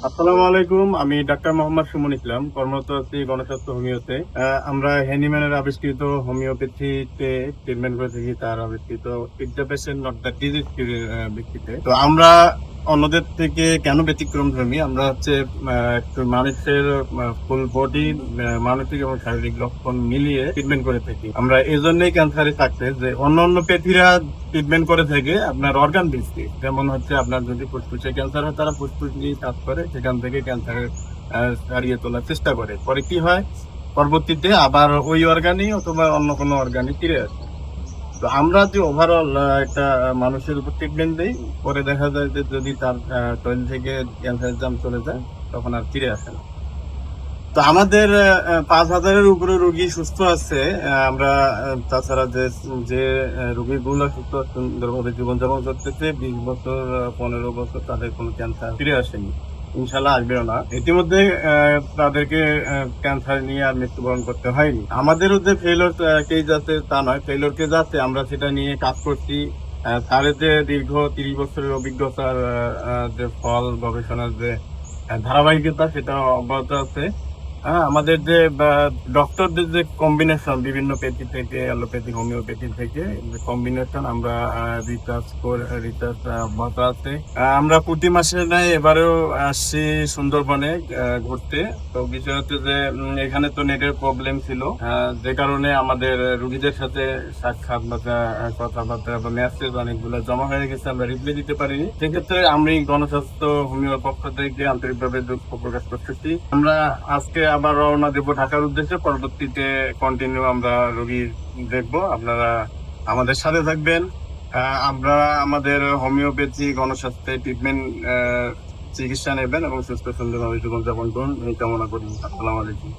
আসসালামু আলাইকুম। আমি ডাক্তার মোহাম্মদ সুমন ইসলাম, কর্মরত আছি গণস্বাস্থ্য হোমিওতে। আমরা হ্যানিম্যানের আবিষ্কৃত হোমিওপ্যাথিতে ট্রিটমেন্ট করে থাকি, তার আবিষ্কৃত it the patient not the disease ভিত্তিতে। তো আমরা অন্যদের থেকে কেন ব্যতিক্রম ধর্মী? আমরা হচ্ছে একটু মানুষের ফুল বডি মানসিক এবং শারীরিক লক্ষণ মিলিয়ে ট্রিটমেন্ট করে থাকি। আমরা এই জন্যই ক্যান্সারে সাকসেস যে অন্য প্যাথিরা ট্রিটমেন্ট করে থাকে আপনার অর্গান ভিত্তিক। যেমন হচ্ছে আপনার যদি ফুসফুসে ক্যান্সার হয়, তারা ফুসফুস দিয়ে কাজ করে, সেখান থেকে ক্যান্সারের সারিয়ে তোলার চেষ্টা করে। পরে কি হয়, পরবর্তীতে আবার ওই অর্গানই অথবা অন্য কোনো অর্গানই ফিরে আসে। তো আমরা যে ওভারঅল একটা মানুষের উপর ট্রিটমেন্ট দিই, পরে দেখা যায় যে যদি তার শরীর থেকে ক্যান্সার জাম চলে যায়, তখন আর ফিরে আসে না। তো আমাদের 5,000-এর উপরে রোগী সুস্থ আছে। আমরা তাছাড়া যে যে রোগীগুলো সুস্থ সুন্দরভাবে জীবনযাপন করতেছে, 20 বছর 15 বছর তাদের কোনো ক্যান্সার ফিরে আসেনি, ইনশাল্লাহ আসবেও না। ইতিমধ্যে তাদেরকে ক্যান্সার নিয়ে আর মৃত্যুবরণ করতে হয়নি। আমাদেরও যে ফেলোর কেস আছে তা নয়, ফেলোর কেস আছে, আমরা সেটা নিয়ে কাজ করছি। তার যে দীর্ঘ 30 বছরের অভিজ্ঞতার যে ফল, গবেষণার যে ধারাবাহিকতা, সেটা অব্যাহত আছে। হ্যাঁ, আমাদের যে ডক্টরদের যে কম্বিনেশন বিভিন্ন প্যাথি থেকে, অ্যালোপ্যাথি হোমিওপ্যাথি থেকে যে কম্বিনেশন, আমরা রিসার্চ অব্যাহত আছে। আমরা প্রতি মাসে নাই এবারেও আসছি সুন্দরবনে ঘুরতে। তো বিষয় হচ্ছে যে এখানে তো নেটের প্রবলেম ছিল, যে কারণে আমাদের রুগীদের সাথে সাক্ষাৎ বা কথাবার্তা বা মেসেজ অনেকগুলো জমা হয়ে গেছে, আমরা রিপ্লাই দিতে পারিনি। সেক্ষেত্রে আমি গণস্বাস্থ্য হোমিওর পক্ষ থেকে আন্তরিকভাবে দুঃখ প্রকাশ করতেছি। আমরা আজকে আবার রওনা দেবো ঢাকার উদ্দেশ্যে। পরবর্তীতে কন্টিনিউ আমরা রোগী দেখবো, আপনারা আমাদের সাথে থাকবেন। আমরা আমাদের হোমিওপ্যাথি গণস্বাস্থ্যে ট্রিটমেন্ট চিকিৎসা নেবেন এবং সুস্থ সুন্দরভাবে জীবনযাপন করুন, এই কামনা করি। আসসালামু আলাইকুম।